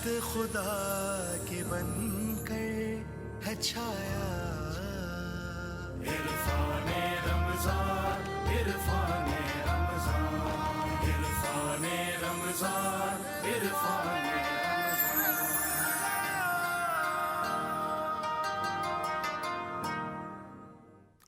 خدا کے بن کر ہے چھایا. عرفان رمضان، عرفان رمضان، عرفان رمضان، عرفان.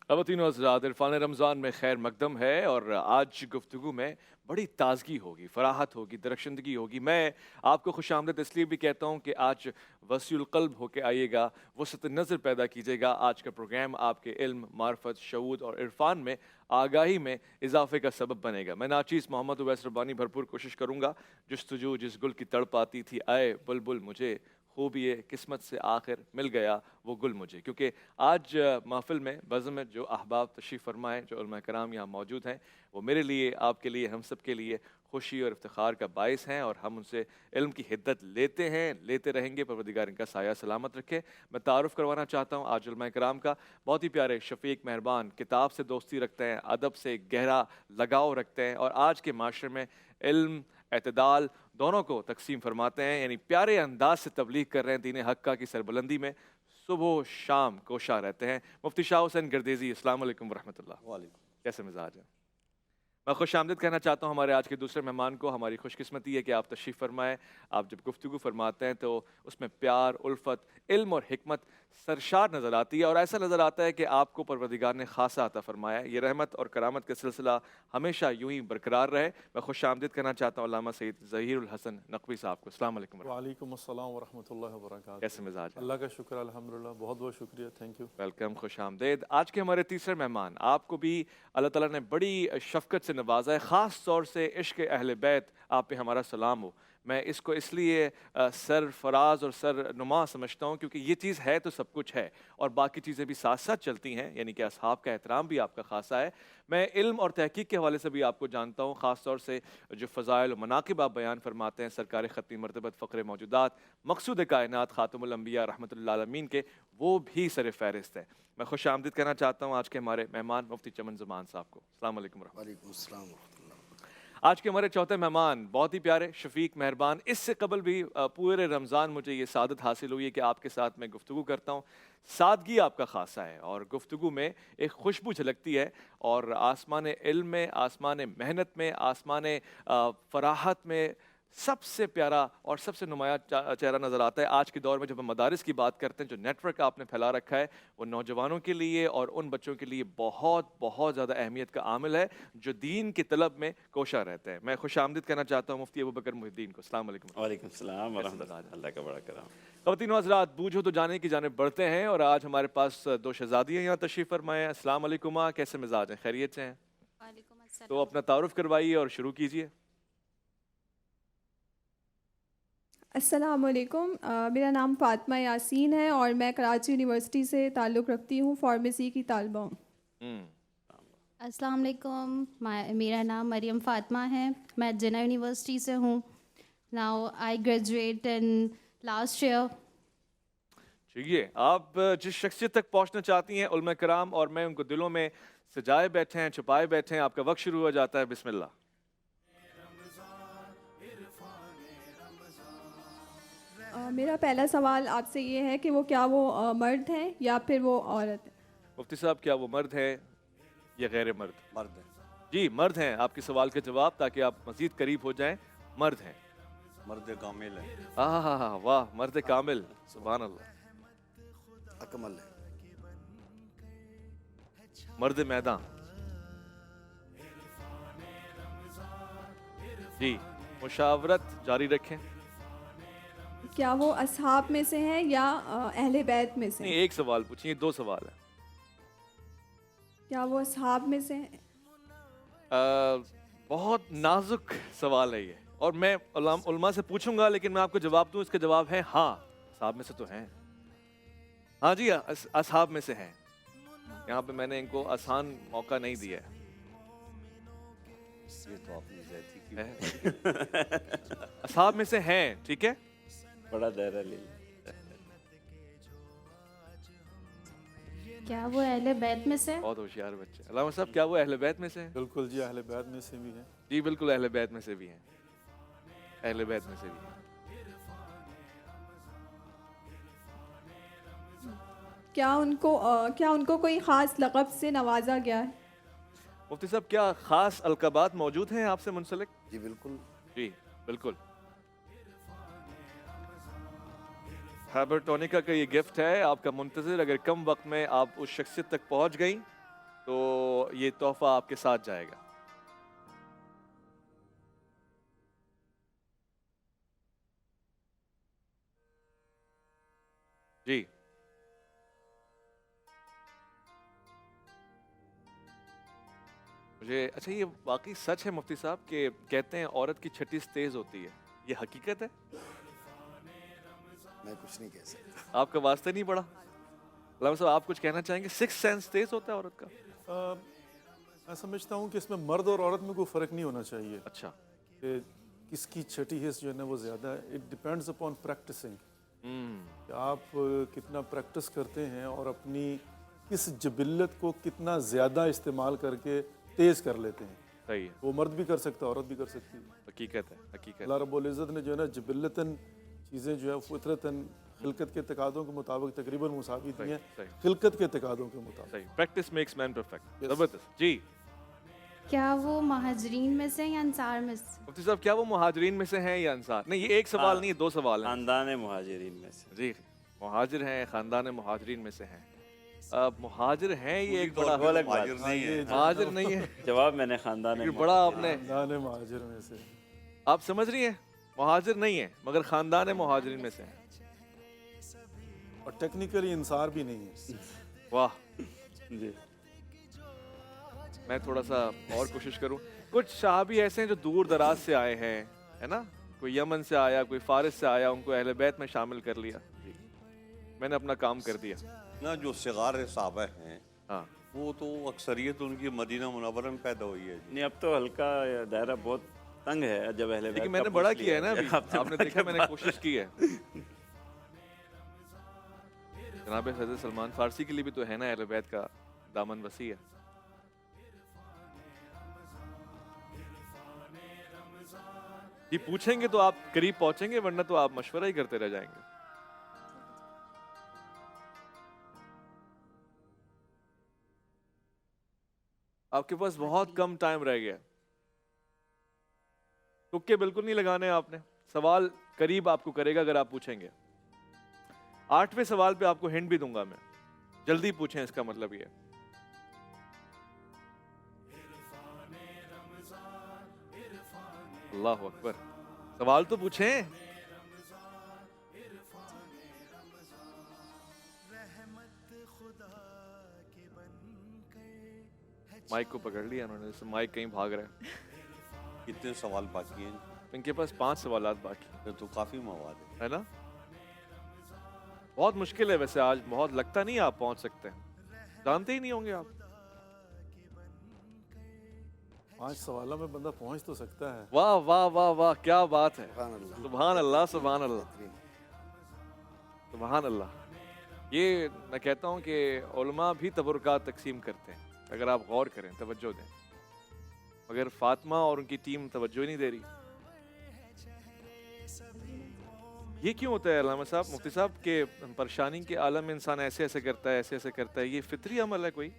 خواتین و حضرات، عرفان رمضان میں خیر مقدم ہے اور آج گفتگو میں بڑی تازگی ہوگی، فراحت ہوگی، درخشندگی ہوگی. میں آپ کو خوش آمدید اس لیے بھی کہتا ہوں کہ آج وسیع القلب ہو کے آئیے گا، وسعت نظر پیدا کیجیے گا. آج کا پروگرام آپ کے علم، معرفت، شعور اور عرفان میں آگاہی میں اضافے کا سبب بنے گا. میں ناچیز محمد اویس ربانی بھرپور کوشش کروں گا. جستجو جس گل کی تڑپ آتی تھی، آئے بلبل مجھے خوب یہ قسمت سے آخر مل گیا وہ گل مجھے. کیونکہ آج محفل میں بزم میں جو احباب تشریف فرمائے، جو علماء کرام یہاں موجود ہیں، وہ میرے لیے، آپ کے لیے، ہم سب کے لیے خوشی اور افتخار کا باعث ہیں اور ہم ان سے علم کی حدت لیتے ہیں، لیتے رہیں گے. پروردگار ان کا سایہ سلامت رکھے. میں تعارف کروانا چاہتا ہوں آج علماء کرام کا. بہت ہی پیارے، شفیق، مہربان، کتاب سے دوستی رکھتے ہیں، ادب سے گہرا لگاؤ رکھتے ہیں اور آج کے معاشرے میں علم، اعتدال دونوں کو تقسیم فرماتے ہیں. یعنی پیارے انداز سے تبلیغ کر رہے ہیں دین حق کی سربلندی میں، صبح و شام کوشاں رہتے ہیں. مفتی شاہ حسین گردیزی، السلام علیکم ورحمۃ اللہ. وعلیکم. کیسے مزاج ہیں؟ میں خوش آمدید کہنا چاہتا ہوں ہمارے آج کے دوسرے مہمان کو. ہماری خوش قسمتی ہے کہ آپ تشریف فرمائیں. آپ جب گفتگو فرماتے ہیں تو اس میں پیار، الفت، علم اور حکمت سرشار نظر آتی ہے اور ایسا نظر آتا ہے کہ آپ کو پروردگار نے خاصا عطا فرمایا ہے. یہ رحمت اور کرامت کا سلسلہ ہمیشہ یوں ہی برقرار رہے. میں خوش آمدید کہنا چاہتا ہوں علامہ سید ظہیر الحسن نقوی صاحب کو. السلام علیکم. وعلیکم السلام ورحمۃ اللہ وبرکاتہ. کیسے مزاج ہیں؟ اللہ کا شکر الحمدللہ. بہت بہت شکریہ. Thank you. ویلکم، خوش آمدید. آج کے ہمارے تیسرے مہمان، آپ کو بھی اللہ تعالیٰ نے بڑی شفقت سے نوازا ہے، خاص طور سے عشق اہل بیت. آپ پہ ہمارا سلام ہو. میں اس کو اس لیے سر فراز اور سر نما سمجھتا ہوں کیونکہ یہ چیز ہے تو سب کچھ ہے اور باقی چیزیں بھی ساتھ ساتھ چلتی ہیں. یعنی کہ اصحاب کا احترام بھی آپ کا خاصا ہے. میں علم اور تحقیق کے حوالے سے بھی آپ کو جانتا ہوں، خاص طور سے جو فضائل و مناقب آپ بیان فرماتے ہیں سرکار ختمی مرتبت فخر موجودات مقصود کائنات خاتم الانبیاء رحمۃ اللہ العالمین کے، وہ بھی سر فہرست ہے. میں خوش آمدید کہنا چاہتا ہوں آج کے ہمارے مہمان مفتی چمن زمان صاحب کو. السلام علیکم ورحمۃ اللہ. وعلیکم السلام ورحمۃ اللہ. آج کے ہمارے چوتھے مہمان بہت ہی پیارے، شفیق، مہربان. اس سے قبل بھی پورے رمضان مجھے یہ سعادت حاصل ہوئی ہے کہ آپ کے ساتھ میں گفتگو کرتا ہوں. سادگی آپ کا خاصا ہے اور گفتگو میں ایک خوشبو جھلکتی ہے اور آسمان علم میں، آسمان محنت میں، آسمان فراحت میں سب سے پیارا اور سب سے نمایاں چہرہ نظر آتا ہے. آج کے دور میں جب ہم مدارس کی بات کرتے ہیں، جو نیٹ ورک آپ نے پھیلا رکھا ہے وہ نوجوانوں کے لیے اور ان بچوں کے لیے بہت بہت زیادہ اہمیت کا عامل ہے جو دین کی طلب میں کوشاں رہتے ہیں. میں خوش آمدید کہنا چاہتا ہوں مفتی ابوبکر محی الدین کو. السلام علیکم. وعلیکم السلام ورحمۃ اللہ. اللہ کا بڑا کرام. خواتین و حضرات، بوجھو تو جانے کی جانب بڑھتے ہیں اور آج ہمارے پاس دو شہزادیاں یہاں تشریف فرمائے ہیں. السلام علیکم. کیسے مزاج ہیں؟ خیریت سے ہیں؟ وعلیکم السلام. تو اپنا تعارف کروائیے اور شروع کیجیے. السلام علیکم. میرا نام فاطمہ یاسین ہے اور میں کراچی یونیورسٹی سے تعلق رکھتی ہوں، فارمیسی کی طالبہ ہوں. السلام علیکم. میرا نام مریم فاطمہ ہے، میں جنہ یونیورسٹی سے ہوں. Now I graduate in last year. چلیے، آپ جس شخصیت تک پہنچنا چاہتی ہیں علماء کرام اور میں ان کو دلوں میں سجائے بیٹھے ہیں، چھپائے بیٹھے ہیں. آپ کا وقت شروع ہو جاتا ہے. بسم اللہ. میرا پہلا سوال آپ سے یہ ہے کہ کیا وہ مرد ہیں یا پھر وہ عورت ہیں؟ مفتی صاحب، کیا وہ مرد ہیں یا غیر مرد؟ مرد ہے. جی مرد ہیں. آپ کے سوال کا جواب تاکہ آپ مزید قریب ہو جائیں. مرد ہیں. مرد کامل ہے. ہاں ہاں ہاں، واہ، مرد کامل، سبحان اللہ. اکمل ہے. مرد میدان. جی، مشاورت جاری رکھیں. کیا وہ اصحاب میں سے ہیں یا اہل بیت میں سے نہیں، ہیں؟ ایک سوال پوچھیں، دو سوال ہیں. کیا وہ اصحاب میں سے ہیں؟ بہت نازک سوال ہے یہ اور میں علماء سے پوچھوں گا لیکن میں آپ کو جواب دوں. اس کا جواب ہے ہاں، اصحاب میں سے تو ہیں. ہاں جی، اصحاب میں سے ہیں. یہاں پہ میں نے ان کو آسان موقع نہیں دیا ہے. یہ تو آپ نے زیادتی کی. اصحاب میں سے ہیں، ٹھیک ہے. بڑا دائرہ لے لیں. کیا وہ اہل بیت میں سے؟ بہت ہوشیار بچے. علامہ صاحب، کیا وہ اہل بیت میں سے ہیں؟ بالکل جی، اہل بیت میں سے بھی ہیں. جی بالکل، اہل بیت میں سے بھی ہیں. اہل بیت میں سے بھی ہیں. کیا ان کو کوئی خاص لقب سے نوازا گیا ہے؟ مفتی صاحب کیا خاص القابات موجود ہیں آپ سے منسلک؟ جی بالکل. جی بالکل. ہیبرٹونیکا کا یہ گفٹ ہے آپ کا منتظر. اگر کم وقت میں آپ اس شخصیت تک پہنچ گئیں تو یہ تحفہ آپ کے ساتھ جائے گا. جی مجھے اچھا یہ واقعی سچ ہے مفتی صاحب کہ کہتے ہیں عورت کی چھٹی تیز ہوتی ہے, یہ حقیقت ہے؟ میں کچھ نہیں کہہ سکتا. آپ کا واسطہ نہیں پڑا. علامہ صاحب آپ کچھ کہنا چاہیں گے؟ سکس سینس تیز ہوتا ہے عورت کا؟ میں سمجھتا ہوں کہ اس میں مرد اور عورت میں کوئی فرق نہیں ہونا چاہیے اچھا. کہ کس کی چھٹی حص جو ہے نا وہ زیادہ ہے. اٹ ڈپینڈز اپون پریکٹسنگ, کہ آپ کتنا پریکٹس کرتے ہیں اور اپنی کس جبلت کو کتنا زیادہ استعمال کر کے تیز کر لیتے ہیں. صحیح ہے, وہ مرد بھی کر سکتا ہے, عورت بھی کر سکتی ہے. حقیقت ہے, حقیقت. اللہ رب العزت نے جو ہے نا جبلتاً چیزیں جو ہے فطرتاً خلقت کے تقاضوں کے مطابق تقریباً مساوی دی ہیں, خلقت کے تقاضوں کے مطابق. صحیح, پریکٹس میکس مین پرفیکٹ. زبردست. جی کیا وہ مہاجرین میں سے یا انصار میں سے؟ مفتی صاحب کیا وہ مہاجرین میں سے ہیں یا انصار؟ نہیں یہ ایک سوال نہیں, دو سوال ہیں. خاندان مہاجرین میں سے. جی مہاجر ہیں, خاندان مہاجرین میں سے ہیں. مہاجر ہیں یہ ایک بڑا الگ بات ہے. مہاجر نہیں ہے. جواب میں نے خاندان یہ بڑا آپ نے خاندان مہاجر میں سے. آپ سمجھ رہی ہیں, مہاجر نہیں ہے مگر خاندان مہاجرین میں سے ہیں. اور ٹیکنیکلی انصار بھی نہیں ہے. واہ, جی میں تھوڑا سا اور کوشش کروں. کچھ صحابی ایسے ہیں جو دور دراز سے آئے ہیں, ہے نا, کوئی یمن سے آیا, کوئی فارس سے آیا, ان کو اہل بیت میں شامل کر لیا. میں نے اپنا کام کر دیا. نا جو صغار صحابہ ہیں ہاں وہ تو اکثریت ان کی مدینہ منورہ میں پیدا ہوئی ہے. نہیں, اب تو ہلکا دائرہ بہت تنگ ہے جب اہل بیت لیکن میں نے کا بڑا پوچھ کیا ہے نا لیا. ابھی, آپ نے دیکھا میں نے کوشش کی ہے. جناب حضرت سلمان فارسی کے لیے بھی تو ہے نا اہل بیت کا دامن وسیع ہے. یہ پوچھیں گے تو آپ قریب پہنچیں گے, ورنہ تو آپ مشورہ ہی کرتے رہ جائیں گے. آپ کے پاس بہت کم ٹائم رہ گیا. تکے بالکل نہیں لگانے آپ نے. سوال قریب آپ کو کرے گا اگر آپ پوچھیں گے. 8ویں سوال پہ آپ کو ہنٹ بھی دوں گا میں, جلدی پوچھیں اس کا مطلب یہ. اللہ اکبر, سوال تو پوچھیں. مائک کو پکڑ لیا انہوں نے, مائک کہیں بھاگ رہا ہے. کتنے سوال باقی ہیں؟ ان کے پاس 5 سوالات باقی پھر تو کافی مواد ہے. ہے نا. بہت مشکل ہے ویسے آج, بہت لگتا نہیں آپ پہنچ سکتے ہیں, جانتے ہی نہیں ہوں گے آپ. 5 سوالوں میں بندہ پہنچ تو سکتا ہے. واہ واہ واہ واہ, کیا بات ہے. سبحان اللہ. سبحان اللہ, سبحان اللہ, سبحان اللہ. یہ میں کہتا ہوں کہ علماء بھی تبرکات تقسیم کرتے ہیں, اگر آپ غور کریں, توجہ دیں. مگر فاطمہ اور ان کی ٹیم توجہ ہی نہیں دے رہی. یہ کیوں ہوتا ہے علامہ صاحب, مفتی صاحب, کہ پریشانی کے عالم میں انسان ایسے ایسے کرتا ہے, ایسے ایسے کرتا ہے, یہ فطری عمل ہے کوئی؟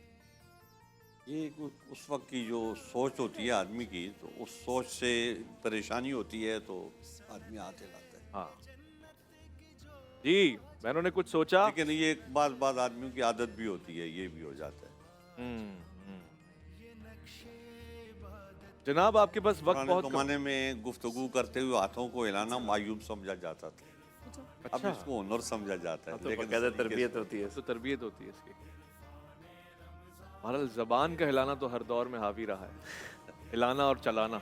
یہ اس وقت کی جو سوچ ہوتی ہے آدمی کی, تو اس سوچ سے پریشانی ہوتی ہے تو آدمی ہاتھ ہلاتا ہے. ہاں جی, میں نے کچھ سوچا. لیکن یہ ایک بعض آدمیوں کی عادت بھی ہوتی ہے, یہ بھی ہو جاتا ہے. جناب آپ کے پاس وقت پرانے بہت کم. زمانے میں گفتگو کرتے ہوئے ہاتھوں کو ہلانا معیوب سمجھا جاتا تھا. اب اس کو ہنر سمجھا جاتا ہے. تو لیکن باقاعدہ تربیت ہوتی ہے. تو تربیت ہوتی ہے اس کی. بہرحال زبان کا ہلانا تو ہر دور میں حاوی رہا ہے, ہلانا اور چلانا.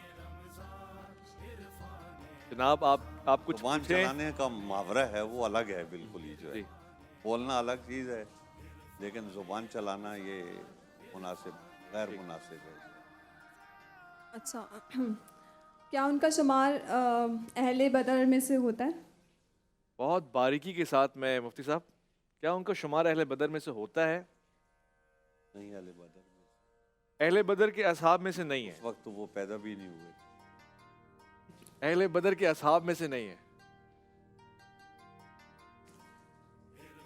جناب آپ کچھ زبان پوچھیں. چلانے کا محاورہ ہے وہ الگ ہے بالکل ہی, جو ہے جی. بولنا الگ چیز ہے, لیکن زبان چلانا یہ مناسب غیر مناسب ہے. اچھا, کیا ان کا شمار اہل بدر میں سے ہوتا ہے؟ بہت باریکی کے ساتھ میں مفتی صاحب, کیا ان کا شمار اہل بدر میں سے ہوتا ہے؟ نہیں, اہل بدر میں اہل بدر کے اصحاب میں سے نہیں ہے. اس وقت وہ پیدا بھی نہیں ہوئے. اہل بدر کے اصحاب میں سے نہیں ہے.